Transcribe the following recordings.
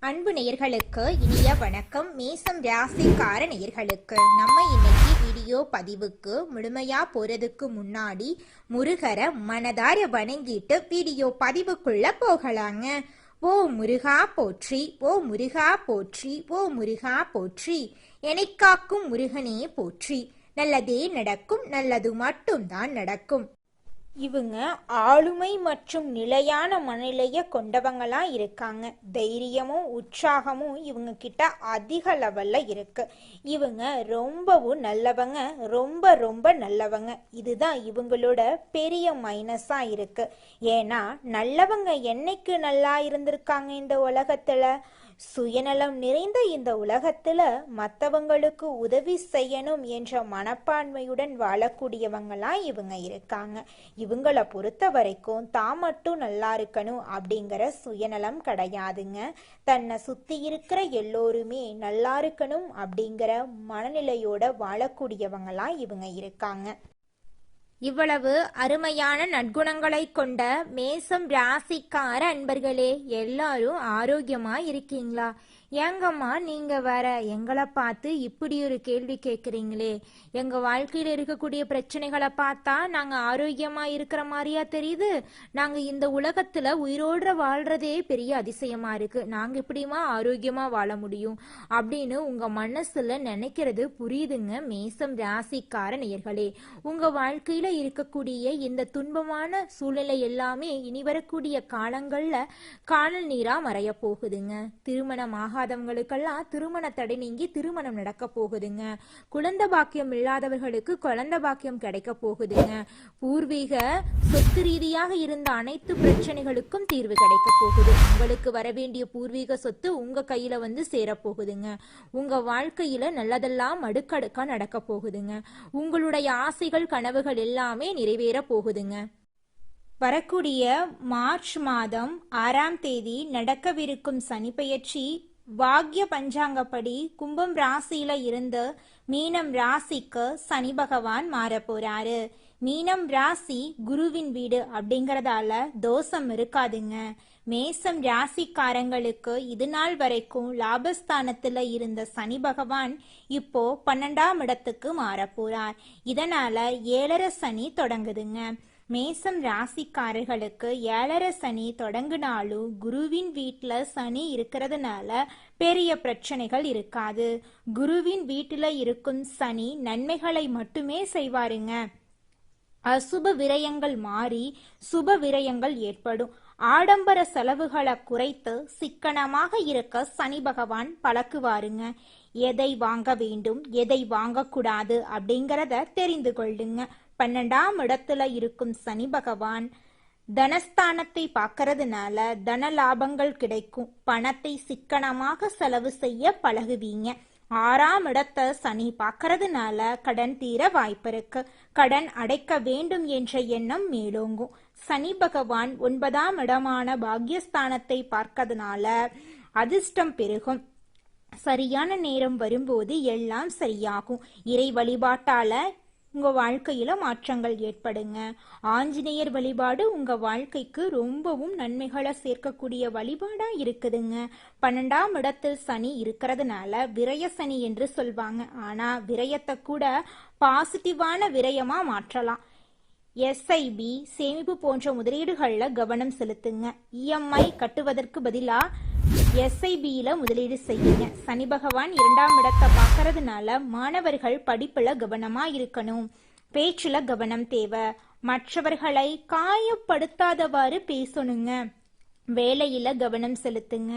அன்பு நேயர்களுக்கு இனிய வணக்கம். மேசம் ராசிக்கார நேயர்களுக்கு நம்ம இன்னைக்கு வீடியோ பதிவுக்கு முழுமையா போறதுக்கு முன்னாடி முருகரை மனதார வணங்கிட்டு வீடியோ பதிவுக்குள்ள போகலாங்க. ஓ முருகா போற்றி, ஓ முருகா போற்றி, ஓ முருகா போற்றி, எனைக்காக்கும் முருகனே போற்றி. நல்லதே நடக்கும், நல்லது மட்டும்தான் நடக்கும். இவங்க ஆளுமை மற்றும் நிலையான மனநிலைய கொண்டவங்களா இருக்காங்க. தைரியமும் உற்சாகமும் இவங்க கிட்ட அதிக லெவல்ல இருக்கு. இவங்க ரொம்பவும் நல்லவங்க, ரொம்ப ரொம்ப நல்லவங்க. இதுதான் இவங்களோட பெரிய மைனஸா இருக்கு. ஏன்னா நல்லவங்க என்னைக்கு நல்லா இருந்திருக்காங்க இந்த உலகத்துல? சுயநலம் நிறைந்த இந்த உலகத்துல மற்றவங்களுக்கு உதவி செய்யணும் என்ற மனப்பான்மையுடன் வாழக்கூடியவங்களா இவங்க இருக்காங்க. இவங்கள பொறுத்த வரைக்கும் தான் மட்டும் நல்லா இருக்கணும் அப்படிங்கிற சுயநலம் கிடையாதுங்க. தன்னை சுத்தி இருக்கிற எல்லோருமே நல்லா இருக்கணும் அப்படிங்கிற மனநிலையோட வாழக்கூடியவங்களா இவங்க இருக்காங்க. இவ்வளவு அருமையான நற்குணங்களை கொண்ட மேசம் ராசிக்கார அன்பர்களே, எல்லாரும் ஆரோக்கியமா இருக்கீங்களா? ஏங்கம்மா நீங்க வேற எங்களை பார்த்து இப்படி ஒரு கேள்வி கேட்குறீங்களே? எங்க வாழ்க்கையில இருக்கக்கூடிய பிரச்சனைகளை பார்த்தா நாங்க ஆரோக்கியமா இருக்கிற மாதிரியா தெரியுது? நாங்க இந்த உலகத்துல உயிரோட வாழ்றதே பெரிய அதிசயமா இருக்கு. நாங்க எப்படிமா ஆரோக்கியமா வாழ முடியும் அப்படின்னு உங்க மனசுல நினைக்கிறது புரியுதுங்க. மேசம் ராசிக்கார நேயர்களே, உங்க வாழ்க்கையில இருக்கக்கூடிய இந்த துன்பமான சூழ்நிலை எல்லாமே இனி வரக்கூடிய காலங்கள்ல காணல் நீரா மறைய போகுதுங்க. திருமணமாக ஆகாதவங்களுக்கெல்லாம் திருமண தடை நீங்கி திருமணம் நடக்க போகுதுங்க. குழந்தை பாக்கியம் இல்லாதவர்களுக்கு குழந்தை பாக்கியம் கிடைக்க போகுதுங்க. பூர்வீக சொத்து ரீதியாக இருந்த அனைத்து பிரச்சனைகளுக்கும் தீர்வு கிடைக்க போகுது. உங்களுக்கு வரவேண்டிய பூர்வீக சொத்து உங்க கையில வந்து சேரப்போகுதுங்க. உங்க வாழ்க்கையில நல்லதெல்லாம் அடுக்கடுக்கா நடக்க போகுதுங்க. உங்களுடைய ஆசைகள் கனவுகள் எல்லாமே நிறைவேற போகுதுங்க. வரக்கூடிய மார்ச் மாதம் 6ஆம் தேதி நடக்கவிருக்கும் சனிப்பெயர்ச்சி பாக்ய பஞ்சாங்கப்படி கும்பம் ராசியில இருந்து மீனம் ராசிக்கு சனி பகவான் மாற போறாரு. மீனம் ராசி குருவின் வீடு அப்படிங்கறதால தோஷம் இருக்காதுங்க. மேசம் ராசிக்காரங்களுக்கு இது நாள் வரைக்கும் லாபஸ்தானத்துல இருந்த சனி பகவான் இப்போ 12ஆம் இடத்துக்கு மாற போறார். இதனால 7.5 சனி தொடங்குதுங்க. மேசம் ராசிக்காரர்களுக்கு 7.5 சனி தொடங்கினாலும் குருவின் வீட்டுல சனி இருக்கிறதுனால பெரிய பிரச்சனைகள் இருக்காது. குருவின் வீட்டுல இருக்கும் சனி நன்மைகளை மட்டுமே செய்வாருங்க. அசுப விரயங்கள் மாறி சுப விரயங்கள் ஏற்படும். ஆடம்பர செலவுகளை குறைத்து சிக்கனமாக இருக்க சனி பகவான் பழக்குவாருங்க. எதை வாங்க வேண்டும், எதை வாங்கக்கூடாது அப்படிங்கிறத தெரிந்து கொள்ளுங்க. 12ஆம் இடத்துல இருக்கும் சனி பகவான் தனஸ்தானத்தை பார்க்கறதுனால தன லாபங்கள் கிடைக்கும். பணத்தை சிக்கனமாக செலவு செய்ய பழகுவீங்க. 6ஆம் இடத்தை சனி பார்க்கறதுனால கடன் தீர வாய்ப்பு இருக்கு. கடன் அடைக்க வேண்டும் என்ற எண்ணம் மேலோங்கும். சனி பகவான் 9ஆம் இடமான பாக்யஸ்தானத்தை பார்க்கறதுனால அதிர்ஷ்டம் பெருகும். சரியான நேரம் வரும்போது எல்லாம் சரியாகும். இறை வழிபாட்டால உங்க வாழ்க்கையில மாற்றங்கள் ஏற்படுங்க. ஆஞ்சநேயர் வழிபாடு உங்க வாழ்க்கைக்கு ரொம்பவும் நன்மைகளை சேர்க்கக்கூடிய வழிபாடா இருக்குதுங்க. 12ஆம் இடத்தில் சனி இருக்கிறதுனால விரய சனி என்று சொல்வாங்க. ஆனா விரயத்தை கூட பாசிட்டிவான விரயமா மாற்றலாம். எஸ்ஐபி சேமிப்பு போன்ற முதலீடுகள்ல கவனம் செலுத்துங்க. இஎம்ஐ கட்டுவதற்கு பதிலா எஸ்ஐபியில முதலீடு செய்யுங்க. சனி பகவான் 2ஆம் இடத்தை பார்க்கறதுனால மாணவர்கள் படிப்புல கவனமா இருக்கணும். பேச்சுல கவனம் தேவை. மற்றவர்களை காயப்படுத்தாதவாறு பேசணுங்க. வேலையில கவனம் செலுத்துங்க.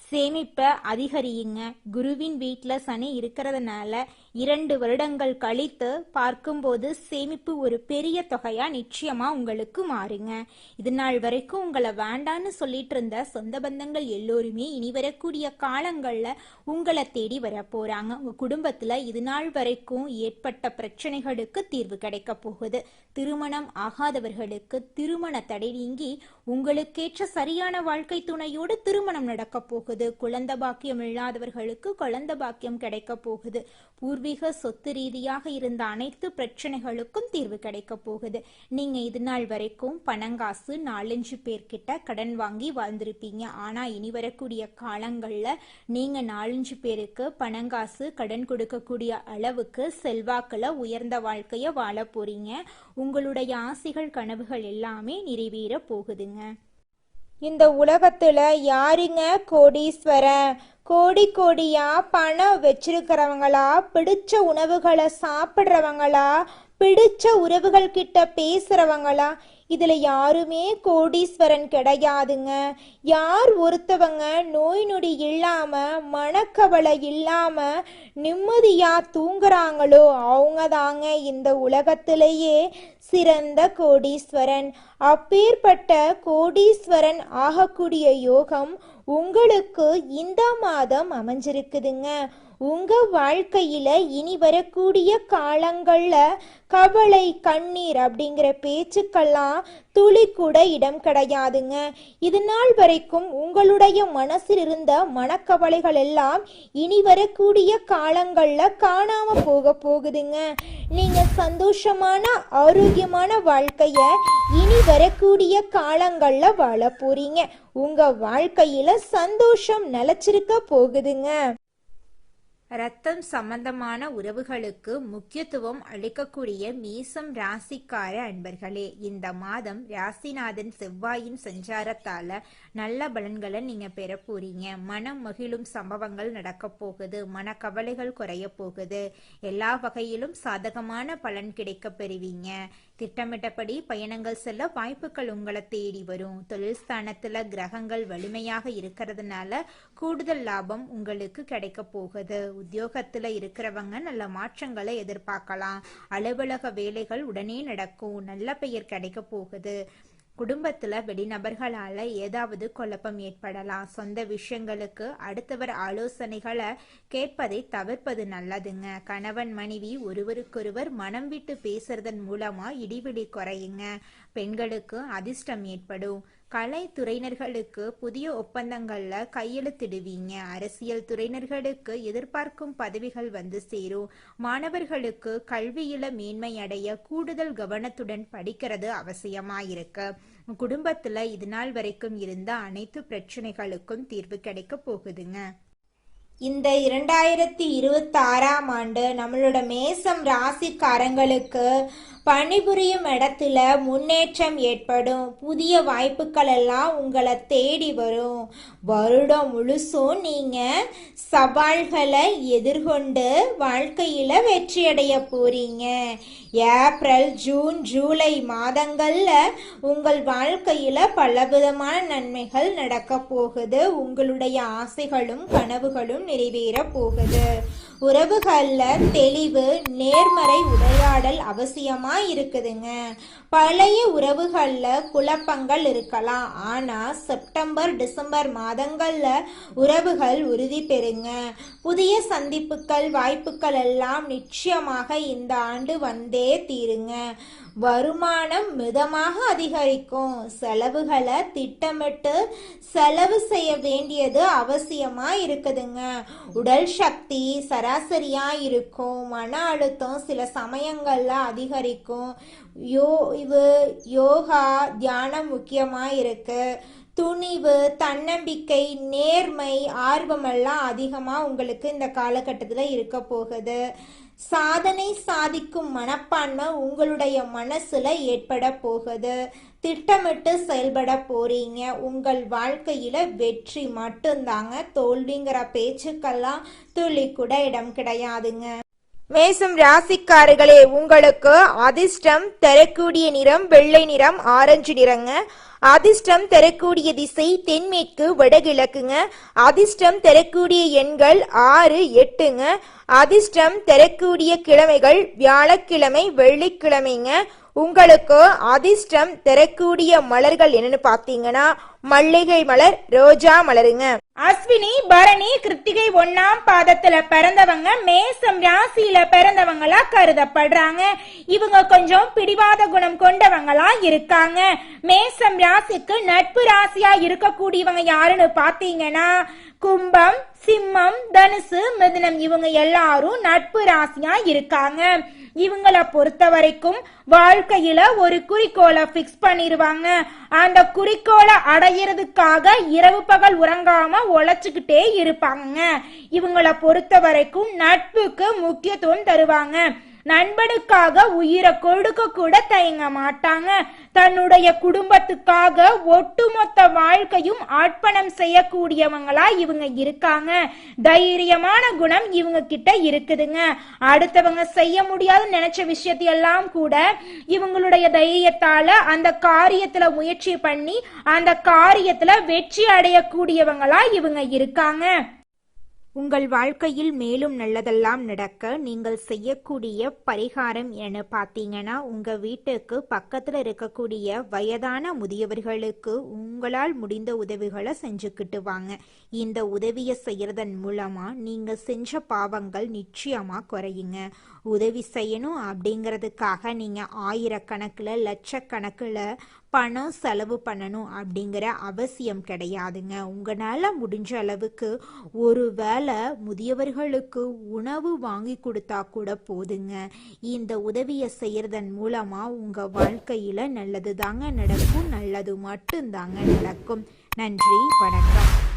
சேமிப்பை அதிகரியுங்க. குருவின் வீட்டுல சனி இருக்கிறதுனால 2 வருடங்கள் கழித்து பார்க்கும்போது சேமிப்பு ஒரு பெரிய தொகையா நிச்சயமா உங்களுக்கு மாறுங்க. இது நாள் வரைக்கும் உங்களை வேண்டான்னு சொல்லிட்டு இருந்த சொந்த பந்தங்கள் எல்லோருமே இனி வரக்கூடிய காலங்கள்ல உங்களை தேடி வர போறாங்க. உங்க குடும்பத்துல இது நாள் வரைக்கும் ஏற்பட்ட பிரச்சனைகளுக்கு தீர்வு கிடைக்க போகுது. திருமணம் ஆகாதவர்களுக்கு திருமண தடை நீங்கி உங்களுக்கேற்ற சரியான வாழ்க்கை துணையோடு திருமணம் நடக்க போகுது. குழந்தை பாக்கியம் இல்லாதவர்களுக்கு குழந்தை பாக்கியம் கிடைக்க போகுது. பூர்வ பூர்வீக சொத்து ரீதியாக இருந்த அனைத்து பிரச்சனைகளுக்கும் தீர்வு கிடைக்க போகுது. நீங்க இது நாள் வரைக்கும் பணங்காசு 4-5 பேர்கிட்ட கடன் வாங்கி வாழ்ந்திருப்பீங்க. ஆனா இனி வரக்கூடிய காலங்கள்ல நீங்க 4-5 பேருக்கு பணங்காசு கடன் கொடுக்கக்கூடிய அளவுக்கு செல்வாக்குல உயர்ந்த வாழ்க்கைய வாழ போறீங்க. உங்களுடைய ஆசைகள் கனவுகள் எல்லாமே நிறைவேற போகுதுங்க. இந்த உலகத்துல யாருங்க கோடீஸ்வரன்? கோடி கோடியா பணம் வச்சிருக்கிறவங்களா, பிடிச்ச உணவுகளை சாப்பிட்றவங்களா, பிடிச்ச உறவுகள் கிட்ட பேசுறவங்களா? இதுல யாருமே கோடீஸ்வரன் கிடையாதுங்க. யார் ஒருத்தவங்க நோய் நொடி இல்லாம மனக்கவலை இல்லாம நிம்மதியா தூங்குறாங்களோ அவங்க தாங்க இந்த உலகத்திலேயே சிறந்த கோடீஸ்வரன். அப்பேற்பட்ட கோடீஸ்வரன் ஆகக்கூடிய யோகம் உங்களுக்கு இந்த மாதம் அமைஞ்சிருக்குதுங்க. உங்க வாழ்க்கையில இனி வரக்கூடிய காலங்கள்ல கவலை கண்ணீர் அப்படிங்கிற பேச்சுக்கெல்லாம் துளி கூட இடம் கிடையாதுங்க. இது நாள் வரைக்கும் உங்களுடைய மனசில் இருந்த மனக்கவலைகள் எல்லாம் இனி வரக்கூடிய காலங்கள்ல காணாம போகுதுங்க. நீங்க சந்தோஷமான ஆரோக்கியமான வாழ்க்கைய இனி வரக்கூடிய காலங்கள்ல வாழ போறீங்க. உங்க வாழ்க்கையில சந்தோஷம் நிலைச்சிருக்க போகுதுங்க. ரத்தம் சம்பந்தமான உறவுகளுக்கு முக்கியத்துவம் அளிக்கக்கூடிய மேசம் ராசிக்கார அன்பர்களே, இந்த மாதம் ராசிநாதன் செவ்வாயின் சஞ்சாரத்தால நல்ல பலன்களை நீங்க பெற போறீங்க. மனம் மகிழும் சம்பவங்கள் நடக்க போகுது. மனக்கவலைகள் குறைய போகுது. எல்லா வகையிலும் சாதகமான பலன் கிடைக்க பெறுவீங்க. திட்டமிட்டபடி பயணங்கள் செல்ல வாய்ப்புகள் உங்களை தேடி வரும். தொழில் ஸ்தானத்துல கிரகங்கள் வலிமையாக இருக்கிறதுனால கூடுதல் லாபம் உங்களுக்கு கிடைக்க போகுது. உத்தியோகத்துல இருக்கிறவங்க நல்ல மாற்றங்களை எதிர்பார்க்கலாம். அலுவலக வேலைகள் உடனே நடக்கும். நல்ல பெயர் கிடைக்க போகுது. குடும்பத்துல வெளிநபர்களால ஏதாவது குழப்பம் ஏற்படலாம். சொந்த விஷயங்களுக்கு அடுத்தவர் ஆலோசனைகளை கேட்பதை தவிர்ப்பது நல்லதுங்க. கணவன் மனைவி ஒருவருக்கொருவர் மனம் விட்டு பேசுறதன் மூலமா இடிபிடி குறையுங்க. பெண்களுக்கு அதிர்ஷ்டம் ஏற்படும். கலைத்துறையினர்களுக்கு புதிய ஒப்பந்தங்கள்ல கையெழுத்திடுவீங்க. அரசியல் துறையினர்களுக்கு எதிர்பார்க்கும் பதவிகள் வந்து சேரும். மாணவர்களுக்கு கல்வியில மேன்மை அடைய கூடுதல் கவனத்துடன் படிக்கிறது அவசியமாயிருக்கு. குடும்பத்துல இது நாள் வரைக்கும் இருந்த அனைத்து பிரச்சனைகளுக்கும் தீர்வு கிடைக்க போகுதுங்க. இந்த 2026ஆம் ஆண்டு நம்மளோட மேசம் ராசிக்காரங்களுக்கு பணிபுரியும் இடத்துல முன்னேற்றம் ஏற்படும். புதிய வாய்ப்புகள் எல்லாம் உங்களை தேடி வரும். வருடம் முழுசும் நீங்க சவால்களை எதிர்கொண்டு வாழ்க்கையில வெற்றியடைய போறீங்க. ஏப்ரல் ஜூன் ஜூலை மாதங்கள்ல உங்கள் வாழ்க்கையில பலவிதமான நன்மைகள் நடக்க போகுது. உங்களுடைய ஆசைகளும் கனவுகளும் நிறைவேற போகுது. உறவுகள்ல தெளிவு நேர்மறை உரையாடல் அவசியமா இருக்குதுங்க. பழைய உறவுகள்ல குழப்பங்கள் இருக்கலாம். ஆனா செப்டம்பர் டிசம்பர் மாதங்கள்ல உறவுகள் உறுதி பெறுங்க. புதிய சந்திப்புகள் வாய்ப்புகள் எல்லாம் நிச்சயமாக இந்த ஆண்டு வந்தே தீருங்க. வருமானம் மிதமாக அதிகரிக்கும். செலவுகளை திட்டமிட்டு செலவு செய்ய வேண்டியது அவசியமா இருக்குதுங்க. உடல் சக்தி சராசரியா இருக்கும். மன அழுத்தம் சில சமயங்கள்ல அதிகரிக்கும். யோகா தியானம் முக்கியமா இருக்கு. துணிவு தன்னம்பிக்கை நேர்மை ஆர்வமெல்லாம் அதிகமா உங்களுக்கு இந்த காலகட்டத்துல இருக்க போகுது. சாதனை சாதிக்கும் மனப்பான்மை உங்களுடைய மனசுல ஏற்பட போகுது. திட்டமிட்டு செயல்பட போறீங்க. உங்கள் வாழ்க்கையில வெற்றி மட்டும்தாங்க. தோல்விங்கிற பேச்சுக்கெல்லாம் துளி கூட இடம் கிடையாதுங்க. மேசம் ராசிக்காரர்களே, உங்களுக்கு அதிர்ஷ்டம் தரக்கூடிய நிறம் வெள்ளை நிறம் ஆரஞ்சு நிறங்க. அதிர்ஷ்டம் தரக்கூடிய திசை தென்மேற்கு வடகிழக்குங்க. அதிர்ஷ்டம் தரக்கூடிய எண்கள் 6 8ங்க. அதிர்ஷ்டம் தரக்கூடிய கிழமைகள் வியாழக்கிழமை வெள்ளிக்கிழமைங்க. உங்களுக்கு அதிர்ஷ்டம் தரக்கூடிய மலர்கள் என்னன்னு பாத்தீங்கன்னா மல்லிகை மலர் ரோஜா மலருங்க. அஸ்வினி பரணி கிருத்திகை 1ஆம் பாதத்துல பிறந்தவங்க மேசம் ராசியில பிறந்தவங்களா கருதப்படுறாங்க. இவங்க கொஞ்சம் பிடிவாத குணம் கொண்டவங்களா இருக்காங்க. மேசம் ராசிக்கு நட்பு ராசியா இருக்கக்கூடியவங்க யாருன்னு பாத்தீங்கன்னா கும்பம் சிம்மம், தனுசு, மிதுனம் இவங்க எல்லாரும் நட்பு ராசியா இருக்காங்க. இவங்கள பொறுத்த வரைக்கும் வாழ்க்கையில ஒரு குறிக்கோளை பிக்ஸ் பண்ணிருவாங்க. அந்த குறிக்கோளை அடையிறதுக்காக இரவு பகல் உறங்காம உழைச்சுக்கிட்டே இருப்பாங்க. இவங்கள பொறுத்த வரைக்கும் நட்புக்கு முக்கியத்துவம் தருவாங்க. நண்பனுக்காக உயிரை கொடுக்க கூட தயங்க மாட்டாங்க. தன்னுடைய குடும்பத்துக்காக ஒட்டுமொத்த வாழ்க்கையும் அர்ப்பணம் செய்யக்கூடியவங்களா இவங்க இருக்காங்க. தைரியமான குணம் இவங்க கிட்ட இருக்குதுங்க. அடுத்தவங்க செய்ய முடியாதுன்னு நினைச்ச விஷயத்தையெல்லாம் கூட இவங்களுடைய தைரியத்தால அந்த காரியத்துல முயற்சி பண்ணி அந்த காரியத்துல வெற்றி அடையக்கூடியவங்களா இவங்க இருக்காங்க. உங்கள் வாழ்க்கையில் மேலும் நல்லதெல்லாம் நடக்க நீங்கள் செய்யக்கூடிய பரிகாரம் என பார்த்தீங்கன்னா, உங்கள் வீட்டுக்கு பக்கத்தில் இருக்கக்கூடிய வயதான முதியவர்களுக்கு உங்களால் முடிந்த உதவிகளை செஞ்சுக்கிட்டு வாங்க. இந்த உதவியை செய்யறதன் மூலமாக நீங்கள் செஞ்ச பாவங்கள் நிச்சயமாக குறையுங்க. உதவி செய்யணும் அப்படிங்கிறதுக்காக நீங்கள் ஆயிரக்கணக்கில் லட்சக்கணக்கில் பணம் செலவு பண்ணணும் அப்படிங்கிற அவசியம் கிடையாதுங்க. உங்களால் முடிஞ்ச அளவுக்கு ஒரு வேளை முதியவர்களுக்கு உணவு வாங்கி கொடுத்தா கூட போதுங்க. இந்த உதவியை செய்யறதன் மூலமாக உங்கள் வாழ்க்கையில் நல்லது தாங்க நடக்கும், நல்லது மட்டும்தாங்க நடக்கும். நன்றி, வணக்கம்.